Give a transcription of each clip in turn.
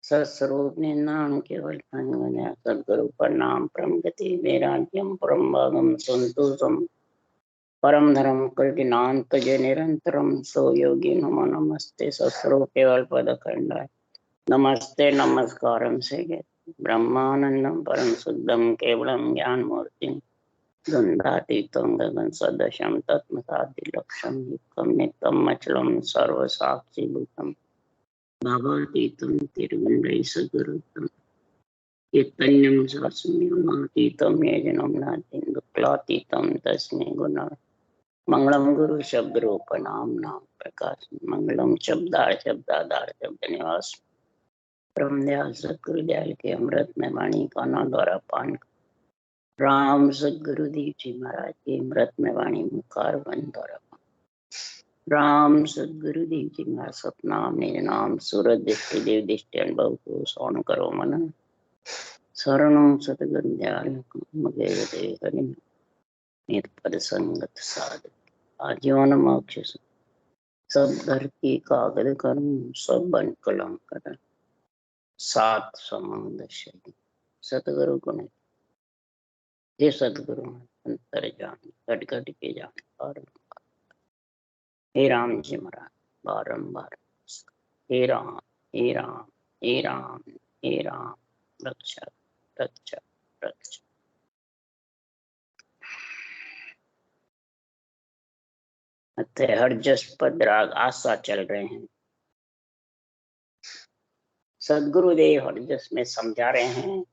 सस्वरूप निन्नाम केवल पंगना सद्गुरु प्रणाम परम गति वैराग्यम परम भागम संतोषम परम धर्म कल्पिनांत जय निरंतरम सो योगी नमो नमस्ते सस्वरूप केवल पद खंडाय नमस्ते नमस्कारम से ब्रह्मानंदम परम शुद्धम केवलम ज्ञान मूर्ति द्वंद्वातीतं गगन सदृशं तत्मसादिलक्षं युक्तं नित्यं अचलं सर्व साक्षी भूतम भावातीतं तिरुगुणैसगुरुतं चैतन्यं शास्त्रमतीतं येजनं नास्ति दुःखलातीतं तस्मै गुणाय मंगलम गुरु शब्द रूप नाम नाम प्रकाश मंगलम शब्दाधार शब्द निवास ब्रह्मदयाल सतगुरु दयाल के अमृत में वाणी काना द्वारा पान राम सदगुरु देव जी महाराज के अमृत में वाणी मुखार वन द्वारा राम सदगुरु देव जी महाराज सतनाम निज नाम सूरत दृष्टि देव दृष्टि अनुभव को सौन करो मन शरणों सतगुरु दयाल मगे हरि नित पद संगत साध आजीवन मोक्ष सब धरती कागज कर्म सब बन कलम कर सात समुद्र शहीद सतगुरु गुण हे सतगुरु अंतर जान घट घट के जान बारंबार हे राम जी महाराज बारंबार हे राम हे राम हे राम हे राम रक्षा रक्षा रक्षा। अतः हर जस पद राग आशा चल रहे हैं। सदगुरुदेव हर जस में समझा रहे हैं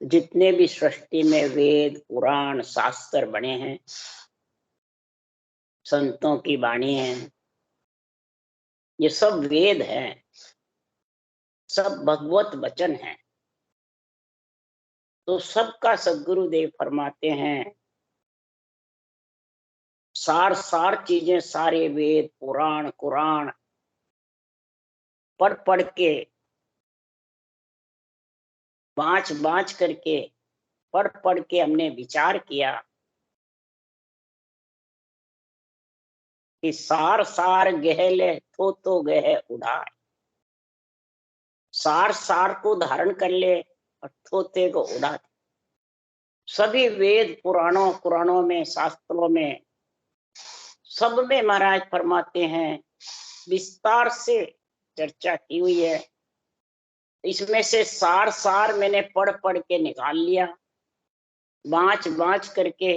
जितने भी सृष्टि में वेद पुराण शास्त्र बने हैं, संतों की वाणी है, ये सब वेद हैं, सब भगवत वचन हैं। तो सबका सदगुरुदेव फरमाते हैं सार सार चीजें सारे वेद पुराण कुरान पढ़ के बाँच करके पढ़ के हमने विचार किया कि सार सार गहले तो गह उड़ाए, सार सार को धारण कर ले और थोते को उड़ा दे। सभी वेद पुराणों कुरानों में शास्त्रों में सब में महाराज फरमाते हैं, विस्तार से चर्चा की हुई है। इसमें से सार सार मैंने पढ़ के निकाल लिया, बाँच करके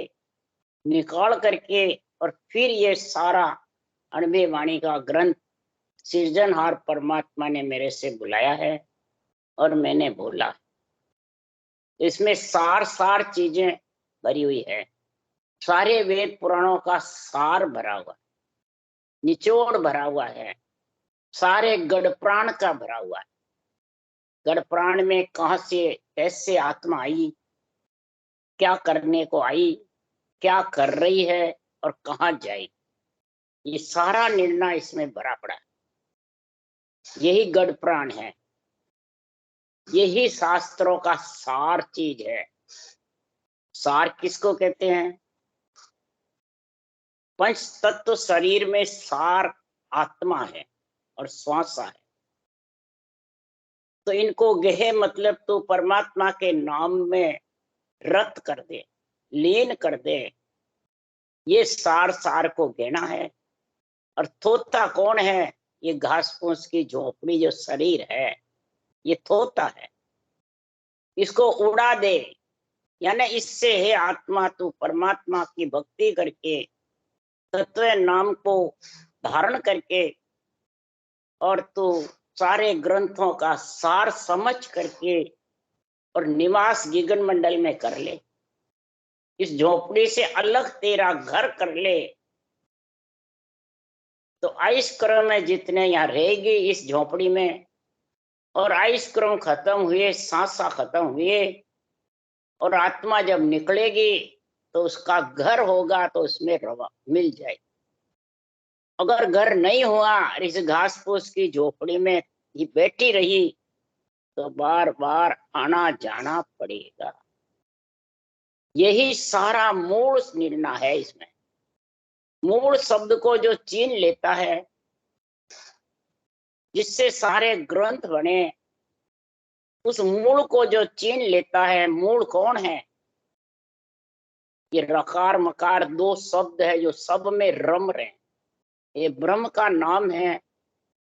निकाल करके, और फिर ये सारा अणबे वाणी का ग्रंथ सृजनहार परमात्मा ने मेरे से बुलाया है और मैंने बोला। इसमें सार सार चीजें भरी हुई है, सारे वेद पुराणों का सार भरा हुआ, निचोड़ भरा हुआ है, सारे गढ़ प्राण का भरा हुआ है। गढ़ प्राण में कहां से कैसे आत्मा आई, क्या करने को आई, क्या कर रही है और कहां जाएगी, ये सारा निर्णय इसमें भरा पड़ा है। यही गढ़ प्राण है, यही शास्त्रों का सार चीज है। सार किसको कहते हैं? पंच तत्व शरीर में सार आत्मा है और श्वासा है। तो इनको गहे मतलब तो परमात्मा के नाम में रत कर दे, लीन कर दे, ये सार सार को गहना है। और थोता कौन है? ये घास फूस की झोपड़ी जो शरीर है, ये थोता है। इसको उड़ा दे, यानी इससे है आत्मा तू परमात्मा की भक्ति करके तत्व नाम को धारण करके और तू सारे ग्रंथों का सार समझ करके और निवास गगन मंडल में कर ले। इस झोपड़ी से अलग तेरा घर कर ले, तो आयुष क्रम में जितने यहाँ रहेगी इस झोपड़ी में, और आयुष क्रम खत्म हुए, सांसा खत्म हुए और आत्मा जब निकलेगी तो उसका घर होगा तो उसमें रवा मिल जाए। अगर घर नहीं हुआ, इस घास फूस की झोपड़ी में ही बैठी रही, तो बार बार आना जाना पड़ेगा। यही सारा मूल निर्णय है। इसमें मूल शब्द को जो चीन लेता है जिससे सारे ग्रंथ बने, उस मूल को जो छीन लेता है, मूल कौन है? ये रकार मकार दो शब्द है जो सब में रम रहे, ये ब्रह्म का नाम है।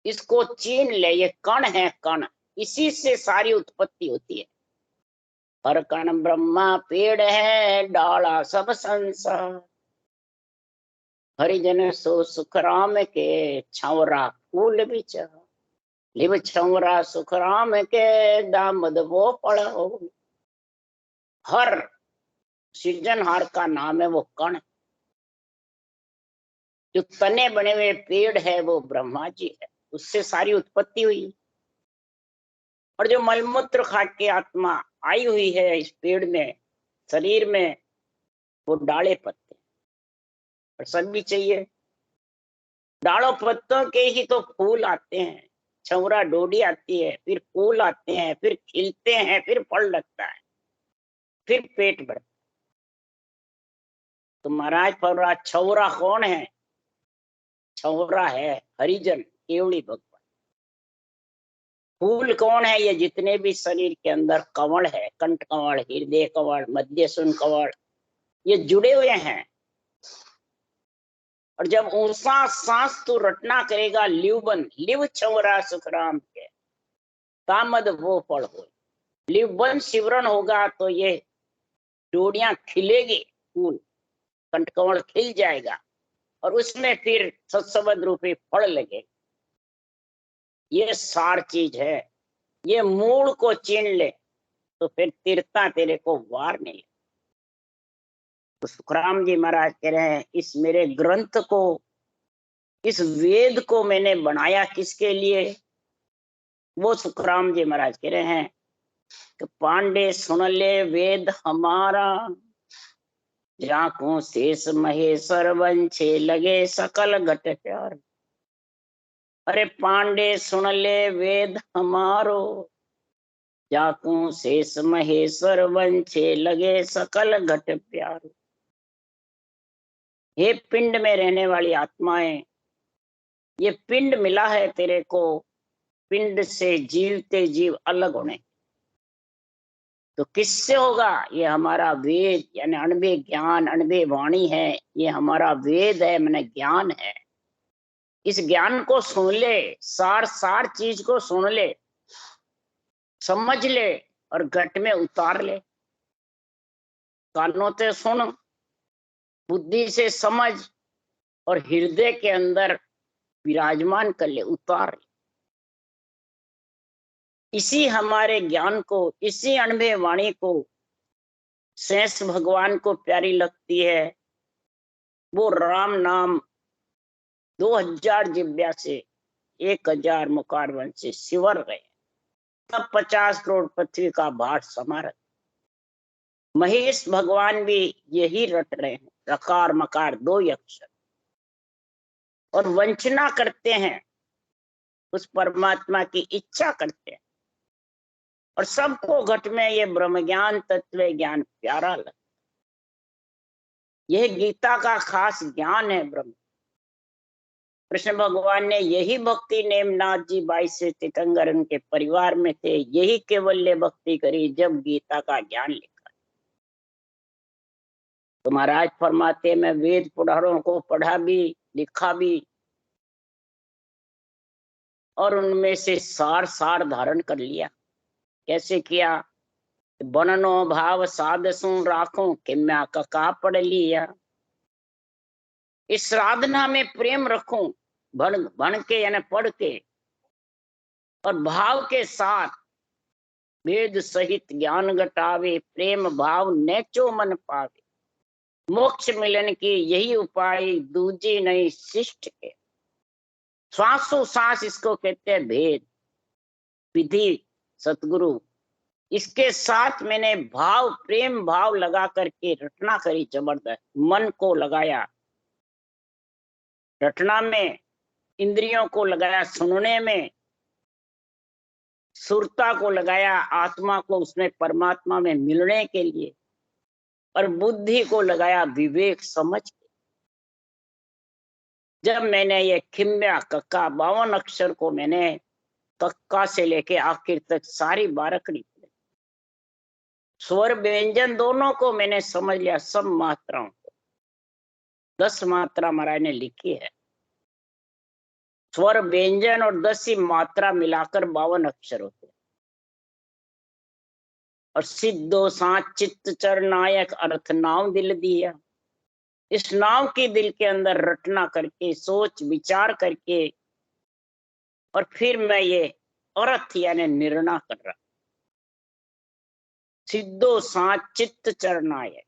इसको छीन ले, ये कण है, कण, इसी से सारी उत्पत्ति होती है। हर कण ब्रह्मा पेड़ है, डाला सब संसार। हरिजन सो सुख राम के, छावरा फूल बिचा। लिव छावरा सुख राम के, दामद वो पढ़ो। हर सृजनहार का नाम है वो कण। जो तने बने हुए पेड़ है वो ब्रह्मा जी है, उससे सारी उत्पत्ति हुई। और जो मलमूत्र खा के आत्मा आई हुई है इस पेड़ में, शरीर में, वो डाले पत्ते और सभी चाहिए। डालों पत्तों के ही तो फूल आते हैं, छौरा डोडी आती है, फिर फूल आते हैं, फिर खिलते हैं, फिर फल लगता है, फिर पेट भरता है। तो महाराज फलराज छौरा कौन है? छौरा है हरिजन, केवड़ी भगवान। फूल कौन है? ये जितने भी शरीर के अंदर कवल है, कंठ कवल, हृदय कवल, मध्य सुन कवल, ये जुड़े हुए हैं। और जब ऊंचा सांस तू रटना करेगा, लिवबन, लिव छवरा सुखराम के, तामद वो फल हो। लिवबन सिवरण होगा तो ये डोडियां खिलेगी, फूल कंठकमल खिल जाएगा और उसमें फिर सत्सबद रूपी फल लगे। ये सार चीज है। ये मूल को छीन ले तो फिर तीर्था तेरे को वार नहीं। तो सुखराम जी महाराज कह रहे हैं, इस मेरे ग्रंथ को, इस वेद को मैंने बनाया किसके लिए? वो सुखराम जी महाराज कह रहे हैं कि पांडे सुन ले वेद हमारा, जाको शेष महेश्वर वंशे लगे सकल घट प्यार। अरे पांडे सुन ले वेद हमारो, जाको शेष महेश्वर वंशे लगे सकल घट प्यार। हे पिंड में रहने वाली आत्माएं, ये पिंड मिला है तेरे को, पिंड से जीवते जीव अलग होने। तो किससे होगा? ये हमारा वेद, यानी अणबे ज्ञान, अणबे वाणी है, ये हमारा वेद है, मैंने ज्ञान है। इस ज्ञान को सुन ले, सार सार चीज को सुन ले, समझ ले और घट में उतार ले। कानों से सुन, बुद्धि से समझ और हृदय के अंदर विराजमान कर ले, उतार ले। इसी हमारे ज्ञान को, इसी अणबे वाणी को शेष भगवान को प्यारी लगती है। वो राम नाम 2000 जिब्या से 1000 मुखारवन से सिवर गए, तब 50 करोड़ पृथ्वी का भार समार। महेश भगवान भी यही रट रहे हैं, रकार मकार दो अक्षर, और वंचना करते हैं, उस परमात्मा की इच्छा करते हैं। और सबको घट में ये ब्रह्म ज्ञान, तत्व ज्ञान प्यारा लगता। यह गीता का खास ज्ञान है। ब्रह्म कृष्ण भगवान ने यही भक्ति नेमनाथ जी 22 से तीर्थंकर के परिवार में थे, यही केवल्य भक्ति करी जब गीता का ज्ञान लिखा। तो महाराज फरमाते, मैं वेद पुराणों को पढ़ा भी, लिखा भी, और उनमें से सार सार धारण कर लिया। कैसे किया? बननो भाव साधसु राखो, किम्या का पढ़ लिया। इस साधना में प्रेम रखूं, बन के यानी पढ़ के, और भाव के साथ वेद सहित ज्ञान घटावे, प्रेम भाव नेचो मन पावे। मोक्ष मिलन की यही उपाय, दूजी नहीं शिष्ट के। श्वासों सांस इसको कहते हैं भेद, विधि सतगुरु। इसके साथ मैंने भाव, प्रेम भाव लगा करके रटना करी, जबरदस्त मन को लगाया रटना में, इंद्रियों को लगाया सुनने में, सुरता को लगाया आत्मा को उसमें परमात्मा में मिलने के लिए, और बुद्धि को लगाया विवेक समझ के। जब मैंने ये खिम्या कक्का 52 अक्षर को मैंने तक्का से लेके आखिर तक सारी बारकड़ी, स्वर व्यंजन दोनों को मैंने समझ लिया, सब मात्राओं को। 10 मात्रा महाराज ने लिखी है। स्वर व्यंजन और 10 ही मात्रा मिलाकर 52 अक्षर होते हैं। और सिद्धो साच चित्त चर नायक अर्थ नाव दिल दिया। इस नाव की दिल के अंदर रटना करके, सोच विचार करके, और फिर मैं ये अर्थ यानी निर्णय कर रहा। सिद्धो साच चित्त चर नायक,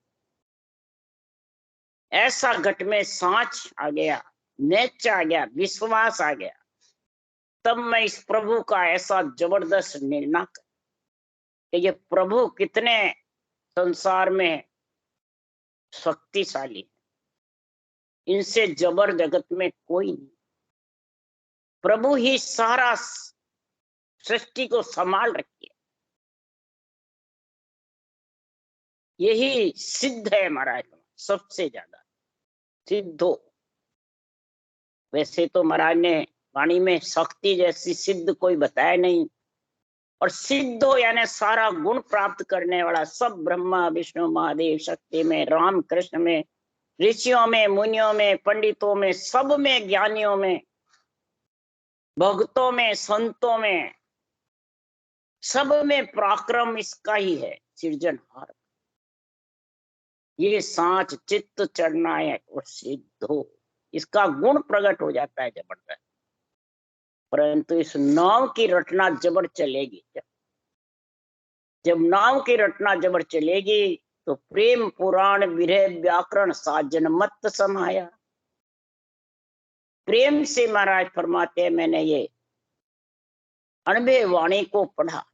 ऐसा घट में सांच आ गया, नेच आ गया, विश्वास आ गया, तब मैं इस प्रभु का ऐसा जबरदस्त निर्णय कर कि ये प्रभु कितने संसार में शक्तिशाली है, इनसे जबर जगत में कोई नहीं। प्रभु ही सारा सृष्टि को संभाल रखी है। यही सिद्ध है महाराज, सबसे ज्यादा सिद्धो। वैसे तो महाराज ने वाणी में शक्ति जैसी सिद्ध कोई बताया नहीं। और सिद्धो यानी सारा गुण प्राप्त करने वाला, सब ब्रह्मा विष्णु महादेव शक्ति में, राम कृष्ण में, ऋषियों में, मुनियों में, पंडितों में, सब में, ज्ञानियों में, भक्तों में, संतों में, सब में पराक्रम इसका ही है, सृजनहार। ये सांच चित्त चरनायक और सिद्धो, इसका गुण प्रकट हो जाता है जबरदस्त। परंतु इस नाव की रटना जबर चलेगी। जब नाव की रटना जबर चलेगी तो प्रेम पुराण विरह व्याकरण साजन मत समाया। प्रेम से महाराज फरमाते हैं, मैंने ये अनबे वाणी को पढ़ा।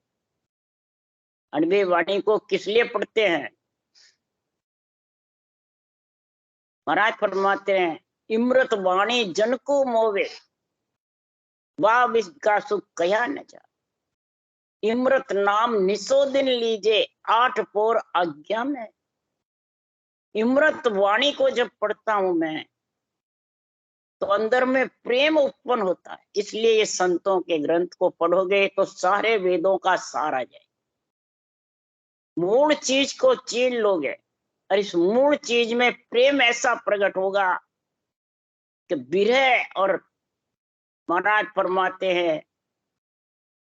अनबे वाणी को किस लिए पढ़ते हैं? महाराज फरमाते हैं, इमृत वाणी जन को मोवे, वाह इसका सुख कया न जा। इमृत नाम निसो दिन लीजे, 8 पोर आज्ञा में। इमृत वाणी को जब पढ़ता हूं मैं तो अंदर में प्रेम उत्पन्न होता है। इसलिए ये संतों के ग्रंथ को पढ़ोगे तो सारे वेदों का सार आ जाए। मूल चीज को चीन लोगे और इस मूल चीज में प्रेम ऐसा प्रकट होगा कि विरह और महाराज फरमाते हैं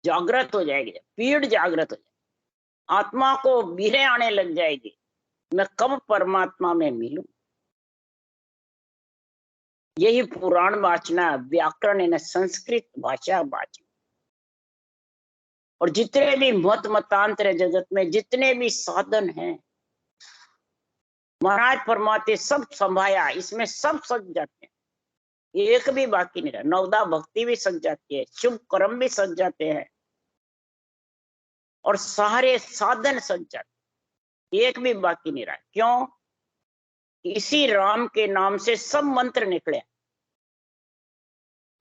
जागृत हो जाएगी, पीड़ जागृत हो जाएगी, आत्मा को विरह आने लग जाएगी, मैं कब परमात्मा में मिलूं। यही पुराण वाचना, व्याकरण यानी संस्कृत भाषा वाचना। और जितने भी मत मतांतर जगत में जितने भी साधन हैं, महाराज फरमाते सब संभाया, इसमें सब सज जाते हैं, एक भी बाकी नहीं रहा। नवदा भक्ति भी सज जाती है, शुभ कर्म भी सज जाते हैं, और सारे साधन सज जाते, एक भी बाकी नहीं रहा। क्यों? इसी राम के नाम से सब मंत्र निकले।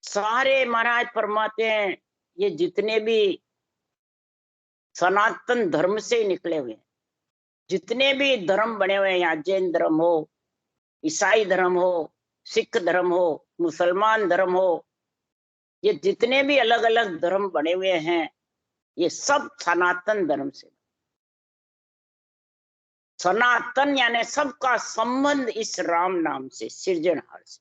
सारे महाराज फरमाते हैं ये जितने भी सनातन धर्म से निकले हुए हैं, जितने भी धर्म बने हुए हैं, यहाँ जैन धर्म हो, ईसाई धर्म हो, सिख धर्म हो, मुसलमान धर्म हो, ये जितने भी अलग अलग धर्म बने हुए हैं, ये सब सनातन धर्म से। सनातन यानी सबका संबंध इस राम नाम से, सृजनहार से।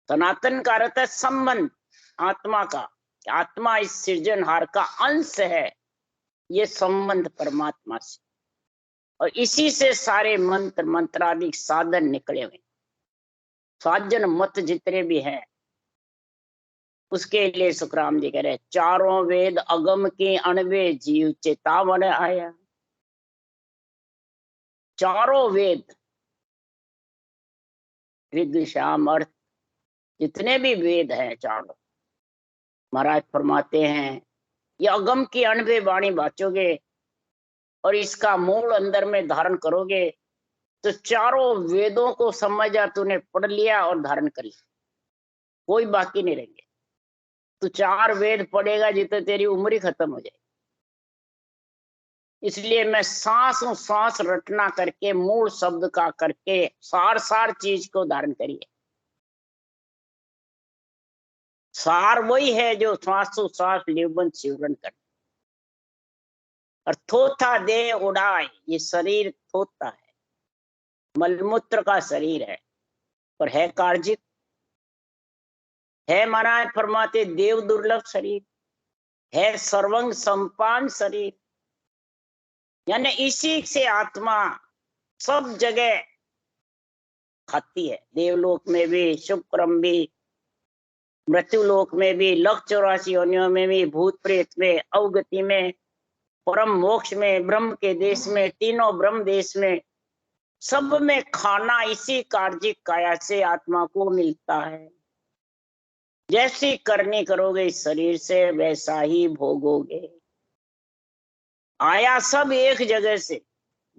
सनातन का अर्थ है संबंध आत्मा का, आत्मा इस सृजनहार का अंश है, ये संबंध परमात्मा से। और इसी से सारे मंत्र मंत्रादि साधन निकले हुए, साजन मत जितने भी हैं, उसके लिए सुखराम जी कह रहे, चारों वेद अगम के अणवे जीव चेतावन आया। चारों वेद, ऋग शाम अर्थ, जितने भी वेद हैं चारों, महाराज फरमाते हैं ये अगम की अणवे वाणी बाचोगे और इसका मूल अंदर में धारण करोगे तो चारों वेदों को समझ जा, तूने पढ़ लिया और धारण कर लिया, कोई बाकी नहीं रहेंगे। तू 4 वेद पढ़ेगा जितने तेरी उम्र ही खत्म हो जाएगी। इसलिए मैं सांस रटना करके, मूल शब्द का करके, सार चीज को धारण करिए। सार वही है जो श्वासोश्वास जीवन शिवरण कर। और थोथा देह उड़ाए, ये शरीर थोथा है, मलमूत्र का शरीर है, पर है कार्जिक, है महाराज फरमाते देव दुर्लभ शरीर, है सर्वंग संपान शरीर। यानी इसी से आत्मा सब जगह खाती है, देवलोक में भी, शुक्रम भी, मृत्युलोक में भी, लख 84 योनियों में भी, भूत प्रेत में, अवगति में, परम मोक्ष में, ब्रह्म के देश में, तीनों ब्रह्म देश में, सब में खाना इसी कार्जिक काया से आत्मा को मिलता है। जैसी करनी करोगे इस शरीर से वैसा ही भोगोगे। आया सब एक जगह से,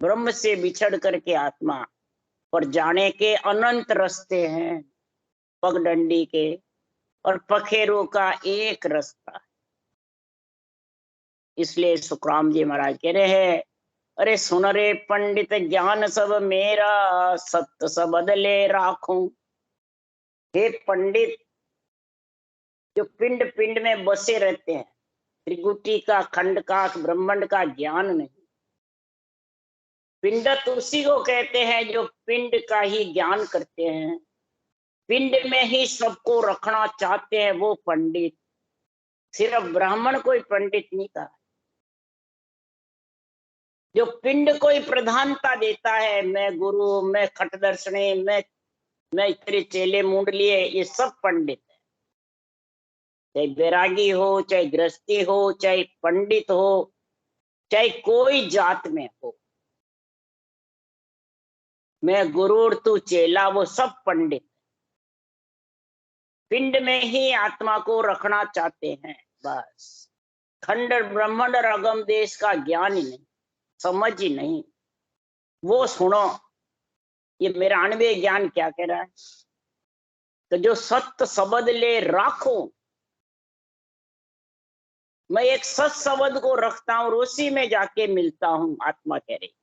ब्रह्म से बिछड़ करके आत्मा पर जाने के अनंत रास्ते हैं, पगडंडी के और पखेरु का एक रास्ता। इसलिए सुखराम जी महाराज कह रहे हैं, अरे सुन रे पंडित ज्ञान सब मेरा, सत्य सब बदले राखूं। हे पंडित जो पिंड पिंड में बसे रहते हैं, त्रिगुटी का, खंड का, ब्रह्मांड का ज्ञान नहीं। पिंडत उसी को कहते हैं जो पिंड का ही ज्ञान करते हैं, पिंड में ही सबको रखना चाहते हैं, वो पंडित। सिर्फ ब्राह्मण कोई पंडित नहीं कहा। जो पिंड को ही प्रधानता देता है, मैं गुरु, मैं खटदर्शनी, मैं तेरे चेले मूंड लिए, ये सब पंडित है। चाहे बैरागी हो, चाहे गृहस्थी हो, चाहे पंडित हो, चाहे कोई जात में हो, मैं गुरु और तू चेला, वो सब पंडित। पिंड में ही आत्मा को रखना चाहते हैं बस। खंड ब्रह्मांड और अगम देश का ज्ञान ही नहीं, समझ ही नहीं। वो सुनो, ये मेरा अणुवीय ज्ञान क्या कह रहा है, तो जो सत्य शब्द ले राखो, मैं एक सत शब्द को रखता हूं और उसी में जाके मिलता हूं, आत्मा कह रही।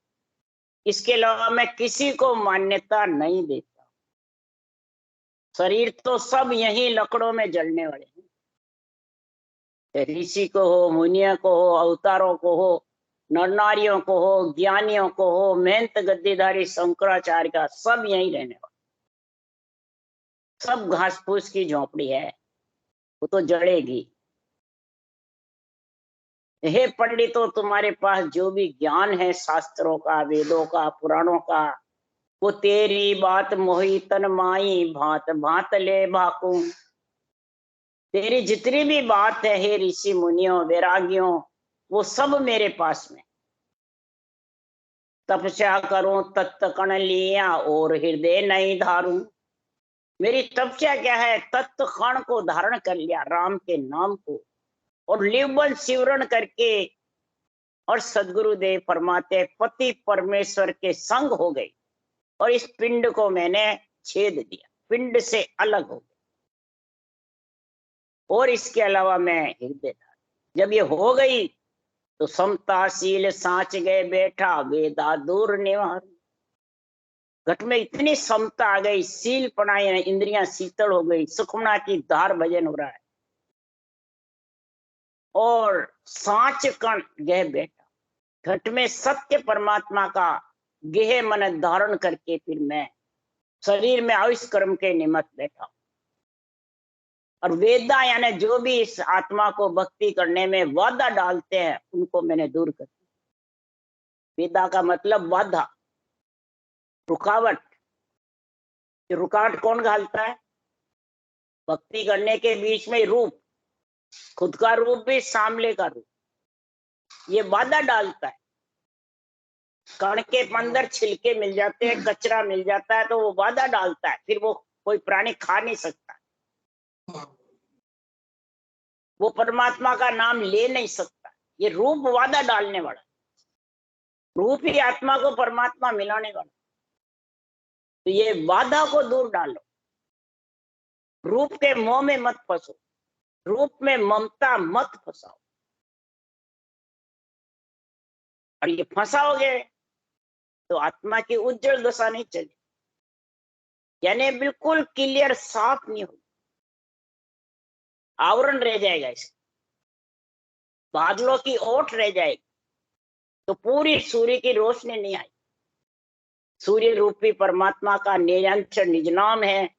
इसके अलावा मैं किसी को मान्यता नहीं देता। शरीर तो सब यही लकड़ों में जलने वाले हैं, ऋषि को हो, मुनिया को हो, अवतारों को हो, नर नारियों को हो, ज्ञानियों को हो, मेहनत गद्दीधारी शंकराचार्य का, सब यही रहने वाले। सब घास फूस की झोपड़ी है, वो तो जड़ेगी। हे पंडितों, तुम्हारे पास जो भी ज्ञान है शास्त्रों का, वेदों का, पुराणों का, वो तेरी बात मोही तन माई, भांत भांत ले भाकू। तेरी जितनी भी बात है हे ऋषि मुनियों वैरागियों, वो सब मेरे पास में। तपस्या करूं तत्त कण लिया और हृदय नहीं धारूं। मेरी तपस्या क्या है, तत्व कण को धारण कर लिया, राम के नाम को, और लिवबल शिवरण करके। और सदगुरुदेव फरमाते पति परमेश्वर के संग हो गई, और इस पिंड को मैंने छेद दिया, पिंड से अलग हो गई। और इसके अलावा मैं हृदय था। जब ये हो गई तो समताशील सांच गए बैठा, वेदा दूर निवार। घट में इतनी समता आ गई, सील पनाई, इंद्रियां शीतल हो गई, सुखमना की धार भजन हो रहा है, और सांच कण गह बैठा। घट में सत्य परमात्मा का गेह मन धारण करके फिर मैं शरीर में आयुष कर्म के निमित्त बैठा। और वेदा यानी जो भी इस आत्मा को भक्ति करने में वादा डालते हैं, उनको मैंने दूर कर दिया। वेदा का मतलब बाधा, रुकावट। रुकावट कौन घालता है? भक्ति करने के बीच में रूप, खुद का रूप भी, सामले का रूप, ये बाधा डालता है। कण के अंदर छिलके मिल जाते हैं, कचरा मिल जाता है, तो वो बाधा डालता है, फिर वो कोई प्राणी खा नहीं सकता, वो परमात्मा का नाम ले नहीं सकता। ये रूप वादा डालने वाला, रूप ही आत्मा को परमात्मा मिलाने वाला। तो ये बाधा को दूर डालो, रूप के मोह में मत फंसो, रूप में ममता मत फंसाओ। और ये फंसाओगे तो आत्मा की उज्जवल दशा नहीं चली, यानी बिल्कुल क्लियर साफ नहीं होगी। आवरण रह जाएगा, इसका बादलों की ओट रह जाएगी, तो पूरी सूर्य की रोशनी नहीं आई। सूर्य रूपी परमात्मा का निरंतर निज नाम है,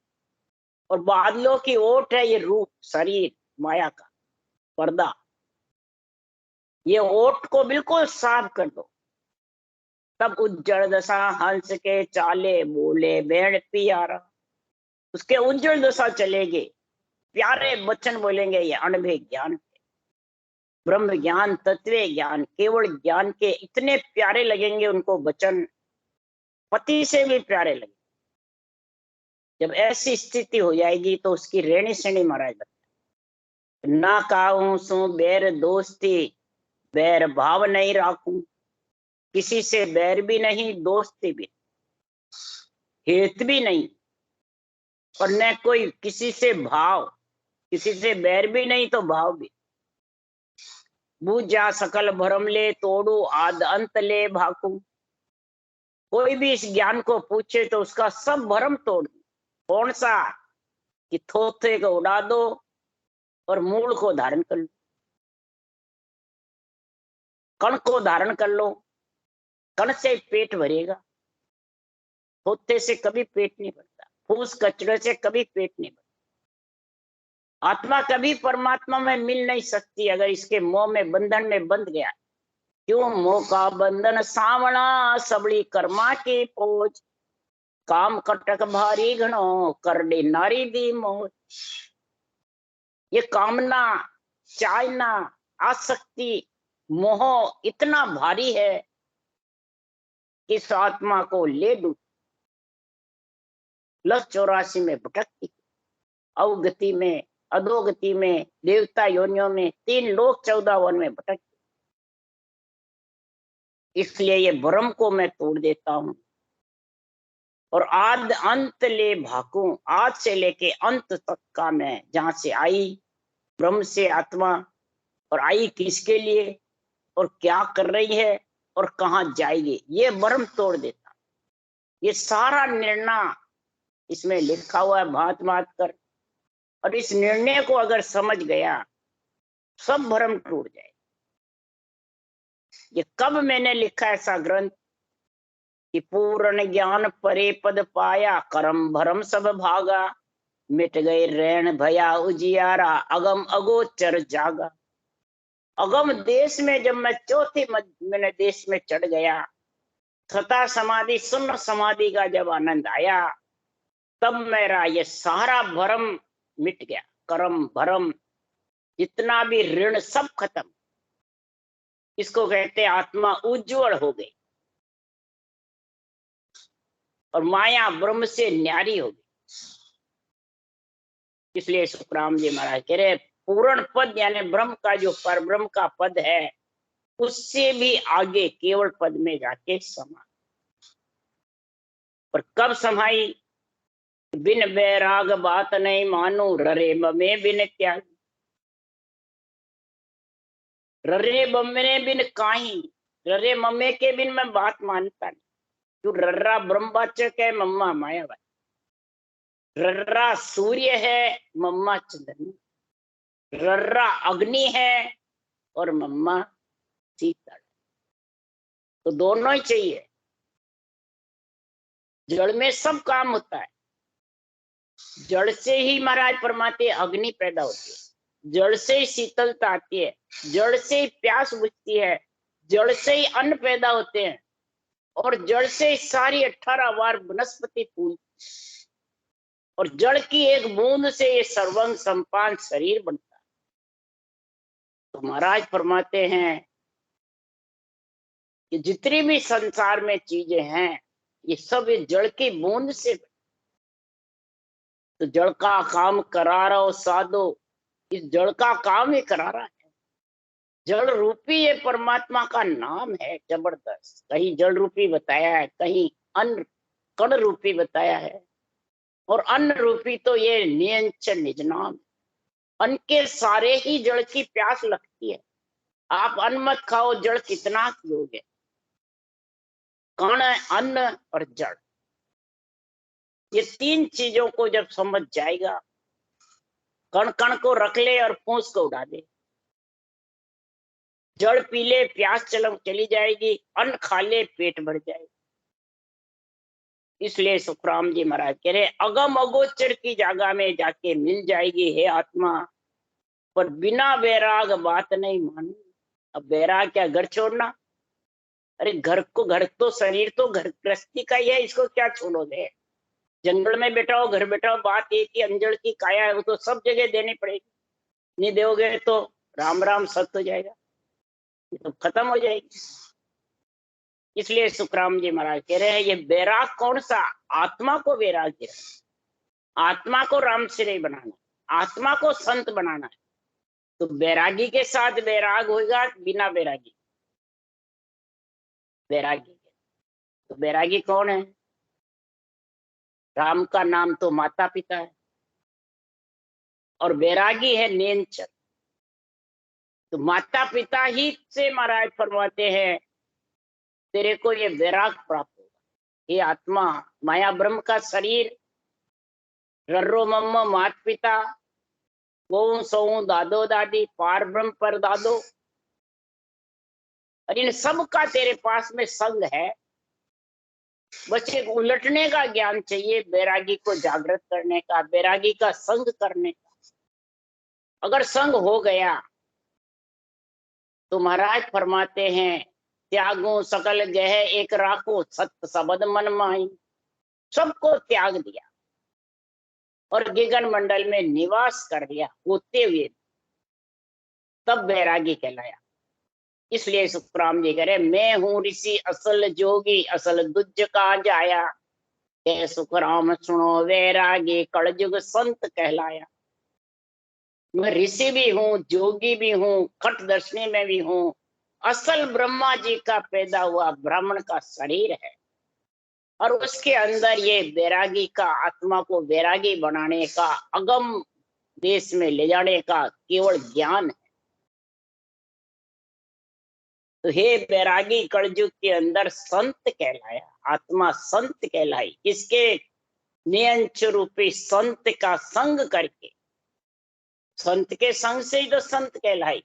और बादलों की ओट है ये रूप, शरीर, माया का पर्दा। ये ओट को बिल्कुल साफ कर दो, तब उज्जवल दशा हंस के चाले बोले बैण पियारा। उसके उज्जवल दशा चलेगी, प्यारे वचन बोलेंगे, ये अनभे ज्ञान, ब्रह्म ज्ञान, तत्व ज्ञान, केवल ज्ञान के इतने प्यारे लगेंगे उनको वचन, पति से भी प्यारे लगेंगे। जब ऐसी स्थिति हो जाएगी तो उसकी रेणी श्रेणी महाराज बताए, ना काहू सो बैर दोस्ती, बैर भाव नहीं राखूं, किसी से बैर भी नहीं, दोस्ती भी, हेत भी नहीं, और न कोई किसी से भाव, किसी से बैर भी नहीं तो भाव भी। बूझा सकल भरम ले तोड़ू, आद अंत ले भाकू। कोई भी इस ज्ञान को पूछे तो उसका सब भरम तोड़ दो। कौन सा? कि थोथे को उड़ा दो और मूल को धारण कर लो, कण को धारण कर लो, कण से पेट भरेगा। थोथे से कभी पेट नहीं भरता, फूस कचड़े से कभी पेट नहीं भरता। आत्मा कभी परमात्मा में मिल नहीं सकती अगर इसके मोह में, बंधन में बंध गया। क्यों? मोह का बंधन सावणा, सबड़ी कर्मा की पोज, काम कटक भारी घणो, कर दे नारी दी मौज। ये कामना, चाहना, आसक्ति, मोह इतना भारी है कि इस आत्मा को ले डूब प्लस 84 में भटकती, अवगति में, अधोगति में, देवता योनियों में, 3 लोक 14 वन में भटकती। इसलिए ये भ्रम को मैं तोड़ देता हूं और आद अंत ले भाकूं। आज से लेके अंत तक का मैं, जहां से आई ब्रह्म से आत्मा, और आई किसके लिए और क्या कर रही है और कहाँ जाएगी, ये भ्रम तोड़ देता। ये सारा निर्णय इसमें लिखा हुआ है भांत भांत कर, और इस निर्णय को अगर समझ गया सब भ्रम टूट जाए। ये कब मैंने लिखा ऐसा ग्रंथ कि पूर्ण ज्ञान परे पद पाया, कर्म भरम सब भागा, मिट गए रैन भया उजियारा, अगम अगोचर जागा। अगम देश में जब मैं चौथी मैंने देश में चढ़ गया, सता समाधि, शून्य समाधि का जब आनंद आया, तब मेरा ये सारा भरम मिट गया। कर्म भरम जितना भी ऋण सब खत्म। इसको कहते आत्मा उज्जवल हो गई और माया ब्रह्म से न्यारी हो गई। इसलिए सुखराम जी महाराज कह रहे पूर्ण पद यानी ब्रह्म का जो पर ब्रह्म का पद है, उससे भी आगे केवल पद में जाके समा। पर कब समाई? बिन बैराग बात नहीं मानू, ररे ममे बिन त्याग। ररे ममे बिन काही, ररे ममे के बिन मैं बात मानता नहीं। तू रर्रा ब्रह्मवाचक है, मम्मा मायावाचक। रर्रा सूर्य है, मम्मा चंद्रमा। रर्रा अग्नि है और मम्मा शीतल। तो दोनों ही चाहिए। जड़ में सब काम होता है। जड़ से ही महाराज परमात्मा अग्नि पैदा होती है, जड़ से ही शीतलता आती है, जड़ से ही प्यास बुझती है, जड़ से ही अन्न पैदा होते हैं, और जड़ से ही सारी 18 वार वनस्पति फूल, और जड़ की एक बूंद से ये सर्वंग संपान शरीर बनता है। तो महाराज फरमाते हैं कि जितनी भी संसार में चीजें हैं, ये सब इस जड़ की बूंद से। तो जड़ का काम करा रहो साधो, इस जड़ का काम ही करा रहा है। जड़ रूपी ये परमात्मा का नाम है जबरदस्त। कहीं जड़ रूपी बताया है, कहीं अन्न कण रूपी बताया है, और अन्न रूपी तो ये नियंचन निज नाम। अन्न के सारे ही जड़ की प्यास लगती है। आप अन्न मत खाओ, जड़ कितना पियोगे। कण, अन्न और जड़, ये 3 चीजों को जब समझ जाएगा कण कण को रख ले और पूंछ को उड़ा दे। जल पी ले प्यास चली जाएगी, अन्न खा ले पेट भर जाएगा। इसलिए सुखराम जी महाराज कह रहे अगम अगोचर की जगह में जाके मिल जाएगी हे आत्मा, पर बिना वैराग बात नहीं मानी। अब वैराग क्या, घर छोड़ना? अरे घर तो शरीर तो घर गृहस्थी का ही है, इसको क्या छोड़ोगे? जंगल में बैठा हो, घर बैठा हो, बात एक ही अंजड़ की काया है, वो तो सब जगह देनी पड़ेगी। नहीं दोगे तो राम राम सत्य हो जाएगा, ये तो खत्म हो जाएगी। इसलिए सुखराम जी महाराज कह रहे हैं ये वैराग कौन सा? आत्मा को वैराग है, आत्मा को राम श्रेय बनाना, आत्मा को संत बनाना है। तो वैरागी के साथ वैराग होगा, बिना वैरागी वैरागी। तो वैरागी कौन है? राम का नाम तो माता पिता है, और वैरागी है नेंचर। तो माता पिता ही से महाराज फरमाते हैं तेरे को ये वैराग प्राप्त होगा। ये आत्मा माया ब्रह्म का शरीर, रर्रो मम्म मात पिता, गो सौ दादो दादी, पार ब्रह्म पर दादो, और इन सब का तेरे पास में संग है। बस एक उलटने का ज्ञान चाहिए, बैरागी को जागृत करने का, बैरागी का संग करने का। अगर संग हो गया तो महाराज फरमाते हैं त्यागो सकल जह एक राखो, सत्य सबद मन माही। सबको त्याग दिया और गिगन मंडल में निवास कर दिया होते हुए, तब बैरागी कहलाया। इसलिए सुखराम जी कह रहे मैं हूं ऋषि असल जोगी, असल दुज का जाया, कह सुखराम सुनो वैरागी, कलयुग संत कहलाया। मैं ऋषि भी हूँ, जोगी भी हूँ, खट दर्शनी में भी हूँ, असल ब्रह्मा जी का पैदा हुआ ब्राह्मण का शरीर है, और उसके अंदर ये वैरागी का, आत्मा को वैरागी बनाने का, अगम देश में ले जाने का केवल ज्ञान है। तो हे वैरागी कलयुग के अंदर संत कहलाया, आत्मा संत कहलाई। इसके नियंच रूपी संत का संग करके, संत के संग से ही तो संत कहलाई।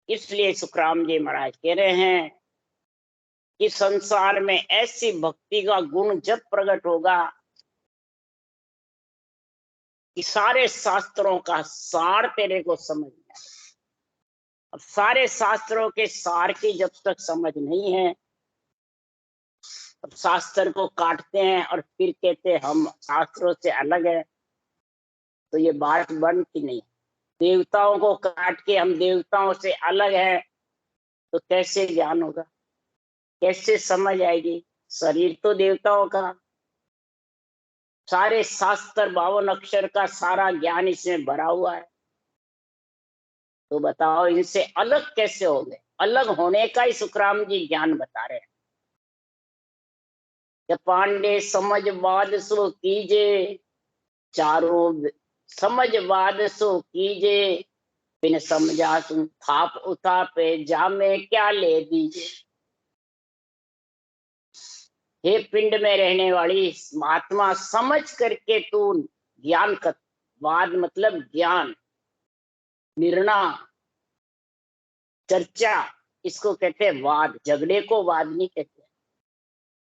इसलिए सुखराम जी महाराज कह रहे हैं कि संसार में ऐसी भक्ति का गुण जब प्रकट होगा कि सारे शास्त्रों का सार तेरे को समझ में आए। अब सारे शास्त्रों के सार की जब तक समझ नहीं है, अब शास्त्र को काटते हैं और फिर कहते हैं हम शास्त्रों से अलग है, तो ये बात बनती नहीं। देवताओं को काट के हम देवताओं से अलग है, तो कैसे ज्ञान होगा, कैसे समझ आएगी? शरीर तो देवताओं का, सारे शास्त्र 52 अक्षर का सारा ज्ञान इसमें भरा हुआ है, तो बताओ इनसे अलग कैसे हो गए? अलग होने का ही सुखराम जी ज्ञान बता रहे हैं। जब पांडे समझवाद सो कीजे, चारों समझवाद सो कीजे, बिन समझा तुम थाप उठा पे जामे क्या ले दीजिए। हे पिंड में रहने वाली आत्मा, समझ करके तू ज्ञान कर। वाद मतलब ज्ञान, निर्णय, चर्चा, इसको कहते हैं वाद। झगड़े को वाद नहीं कहते,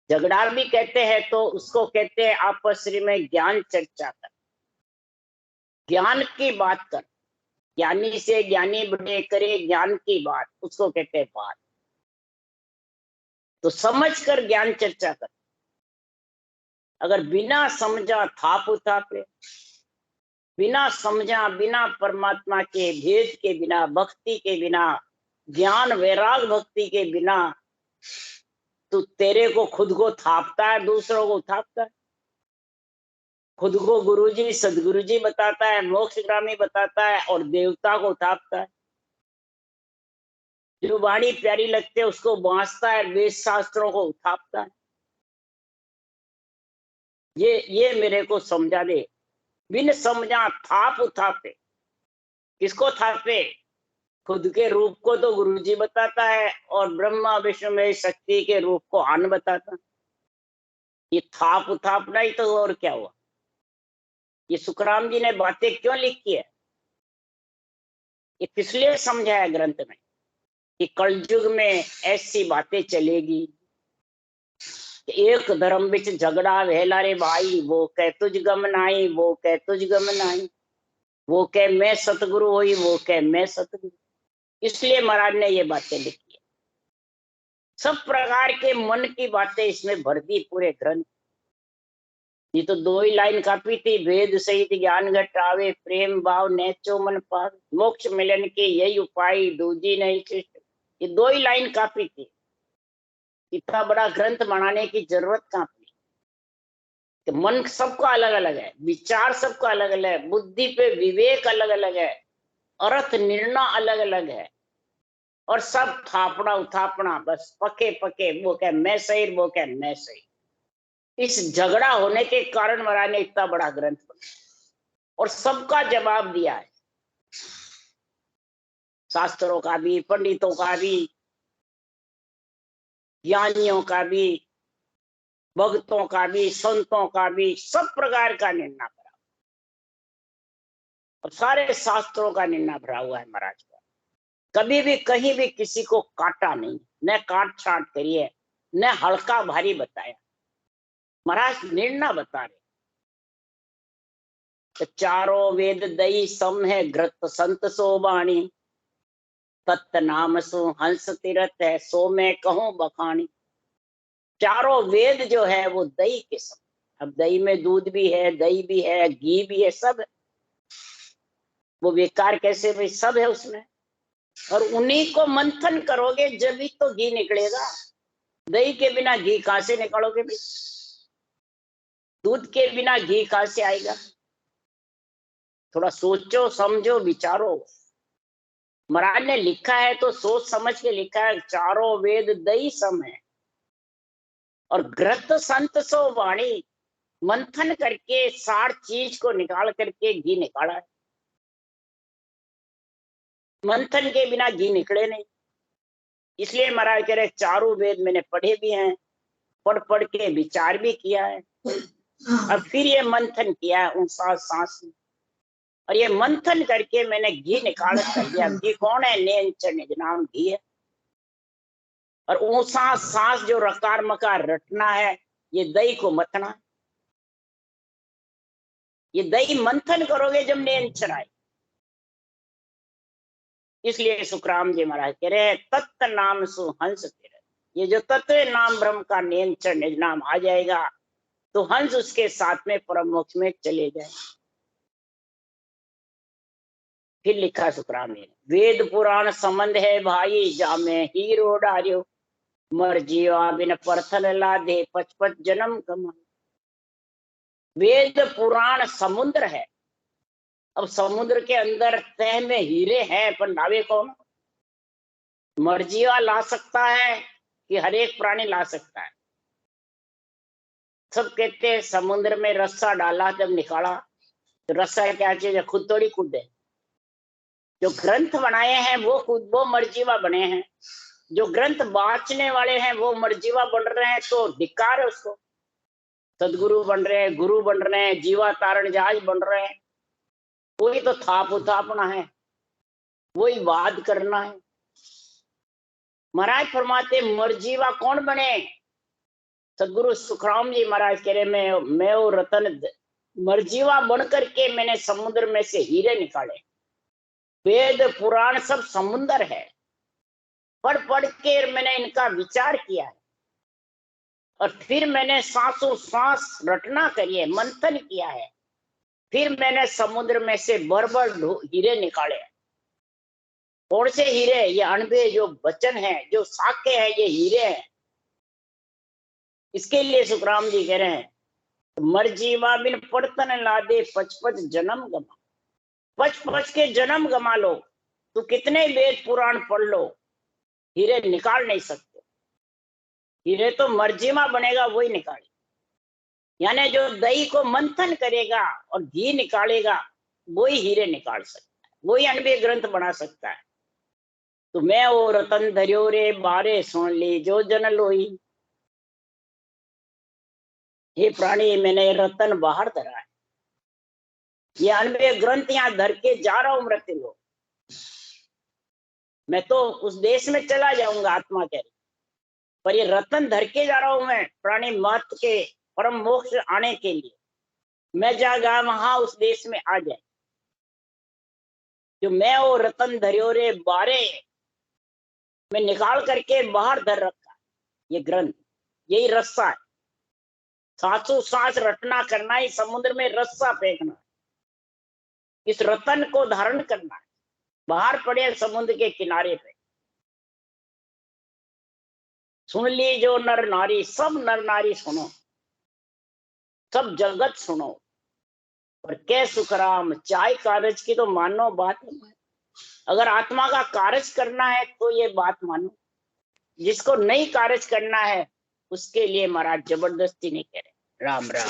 झगड़ा भी कहते हैं तो उसको कहते हैं आपस में ज्ञान चर्चा कर, ज्ञान की बात कर। ज्ञानी से ज्ञानी बड़े करे ज्ञान की बात, उसको कहते हैं वाद। तो समझ कर ज्ञान चर्चा कर। अगर बिना समझा थाप उठापे, बिना समझा, बिना परमात्मा के भेद के बिना, भक्ति के बिना, ज्ञान वैराग भक्ति के बिना, तो तेरे को खुद को थापता है, दूसरों को थापता है। खुद को गुरुजी सदगुरु जी बताता है, मोक्षगामी बताता है, और देवता को थापता है। जो वाणी प्यारी लगते है उसको बांसता है, वेद शास्त्रों को थापता है। ये मेरे को समझा दे। बिन समझा थाप उठापे, किसको थापे? खुद के रूप को तो गुरुजी बताता है, और ब्रह्मा विष्णु में शक्ति के रूप को अन्न बताता। ये थाप उठापना ही तो और क्या हुआ? ये सुखराम जी ने बातें क्यों लिखी है, ये इसलिए समझाया ग्रंथ में कि कलयुग में ऐसी बातें चलेगी। एक धर्म बिच झगड़ा वेला रे भाई, वो कह तुझ गम नाई, वो कह तुझ गम नाई, वो कह मैं सतगुरु हुई, वो कह मैं सतगुरु। इसलिए महाराज ने ये बातें लिखी है। सब प्रकार के मन की बातें इसमें भर दी पूरे ग्रंथ। ये तो 2 ही लाइन काफी थी, भेद सहित ज्ञान घट आवे, प्रेम भाव नेचो मन पावे, मोक्ष मिलन के यही उपाय, दूजी नहीं शिष्ट। ये 2 ही लाइन काफी थी। इतना बड़ा ग्रंथ बनाने की जरूरत कहाँ पड़ी? कि मन सबका अलग अलग है, विचार सबका अलग अलग है, बुद्धि पे विवेक अलग अलग है, अर्थ निर्णय अलग अलग है, और सब थापड़ा उथापड़ा, बस पके पके, वो कह मैं सही, वो कह मैं सही। इस झगड़ा होने के कारण महाराज ने इतना बड़ा ग्रंथ बनाया और सबका जवाब दिया है, शास्त्रों का भी, पंडितों का भी, ज्ञानियों का भी, भक्तों का भी, संतों का भी, सब प्रकार का निर्णय करा और सारे शास्त्रों का निर्णय भरा हुआ है महाराज का। कभी भी कहीं भी किसी को काटा नहीं, न काट छाट करिए, न हल्का भारी बताया। महाराज निर्णय बता रहे, तो चारों वेद दई सम है, घृत संत सो बाणी, तत् नाम सो हंस तीरथ है, सो मैं कहूं बखानी। चारों वेद जो है वो दही के सम। अब दही में दूध भी है, दही भी है, घी भी है, सब है। वो बेकार कैसे भाई, सब है उसमें। और उन्हीं को मंथन करोगे जब ही तो घी निकलेगा। दही के बिना घी कहां से निकालोगे भाई? दूध के बिना घी कहां से आएगा? थोड़ा सोचो, समझो, विचारो। महाराज ने लिखा है तो सोच समझ के लिखा है, चारों वेद दही सम है और घृत संत सो वाणी। मंथन करके सार चीज को निकाल करके घी निकाला है। मंथन के बिना घी निकले नहीं। इसलिए महाराज कह रहे चारों वेद मैंने पढ़े भी हैं, पढ़ पढ़ के विचार भी किया है, और फिर ये मंथन किया है उन सांस में, और ये मंथन करके मैंने घी निकाल कर दिया। घी कौन है? निज नाम घी है। और ऊंसा सांस जो रकार मकार रटना है, ये दही को मथना। ये दही मंथन करोगे जब नियंत्रण आए। इसलिए सुखराम जी महाराज कह रहे हैं, तत्व नाम सु हंस तीरथ। ये जो तत्व नाम ब्रह्म का नियंत्रण निज नाम आ जाएगा तो हंस उसके साथ में परम मोक्ष में चले जाए। फिर लिखा सुखराम जी ने, वेद पुराण संबंध है भाई, जामे हीरो डारियो, मर जीवा बिन परथन लादे, 55 जन्म कमा। वेद पुराण समुद्र है। अब समुद्र के अंदर तह में हीरे हैं, पर नावे कौन? मर्जीवा ला सकता है कि हर एक प्राणी ला सकता है? सब कहते हैं समुद्र में रस्सा डाला, जब निकाला तो रस्सा क्या चीज है? खुद थोड़ी कूदे। जो ग्रंथ बनाए हैं वो मर्जीवा बने हैं। जो ग्रंथ बांचने वाले हैं वो मर्जीवा बन रहे हैं, तो धिक्कार है उसको। सदगुरु बन रहे हैं, गुरु बन रहे हैं, जीवा तारण जहाज बन रहे हैं, वही तो थाप उथापना है, वही वाद करना है। महाराज फरमाते मर्जीवा कौन बने? सदगुरु सुखराम जी महाराज कह रहे मैं वो रतन मर्जीवा बन करके मैंने समुद्र में से हीरे निकाले। वेद पुराण सब समुद्र है। पढ़ पढ़ के मैंने इनका विचार किया है, और फिर मैंने सांसों सांस रटना करिए, मंथन किया है। फिर मैंने समुद्र में से भर हीरे निकाले। कौन से हीरे? ये अणबे जो वचन है, जो साके हैं, ये हीरे हैं। इसके लिए सुखराम जी कह रहे हैं, मर्जीवा बिन पड़तन लादे, 55 जन्म गमा। 55 के जन्म गमा लो, तो कितने वेद पुराण पढ़ लो, हीरे निकाल नहीं सकते। हीरे तो मर्जीमा बनेगा वही निकाले। यानी जो दही को मंथन करेगा और घी निकालेगा वही हीरे निकाल सकता है, वही अनबे ग्रंथ बना सकता है। तो मैं वो रतन धरियो रे बारे, सुन ली जो जन लोई। हे प्राणी, मैंने रतन बाहर धरा है, ये अनबे ग्रंथ यहाँ धर के जा रहा हूं मृत्यु लोग, मैं तो उस देश में चला जाऊंगा आत्मा के, पर ये रतन धर के जा रहा हूं मैं प्राणी महत्व के परम मोक्ष आने के लिए। मैं जागा वहां उस देश में आ जाए, जो मैं वो रतन धरियो रे बारे में निकाल करके बाहर धर रखा है। ये ग्रंथ, यही रस्सा है, सांसों सांस रटना करना ही समुद्र में रस्सा फेंकना, इस रतन को धारण करना है बाहर पड़े समुद्र के किनारे पे। सुन ली जो नर नारी, सब नर नारी सुनो, सब जगत सुनो, और क्या सुखराम चाय कारज की तो मानो बात नहीं। अगर आत्मा का कारज करना है तो ये बात मानो, जिसको नहीं कारज करना है उसके लिए महाराज जबरदस्ती नहीं कह रहे। राम राम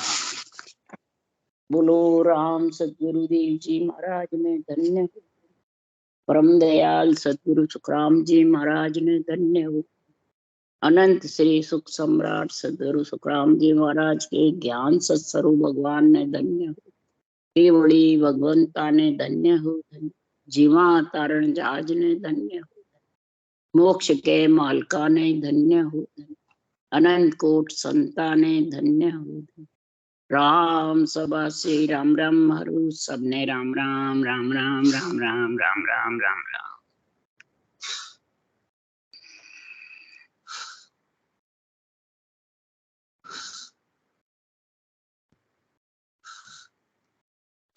बोलो राम सतगुरुदेव जी महाराज ने धन्य हो, परम दयाल सतगुरु सुखराम जी महाराज ने धन्य हो, अनंत श्री सुख सम्राट सदगुरु सुखराम जी महाराज के ज्ञान सत्स्वरूप भगवान ने धन्य हो, बड़ी भगवंता ने धन्य हो, जीवा तारण जहाज ने धन्य हो, मोक्ष के मालका ने धन्य हो, अनंत कोट संता ने धन्य हो, राम सभा से राम राम हरू सबने राम राम राम राम राम राम राम राम राम राम राम।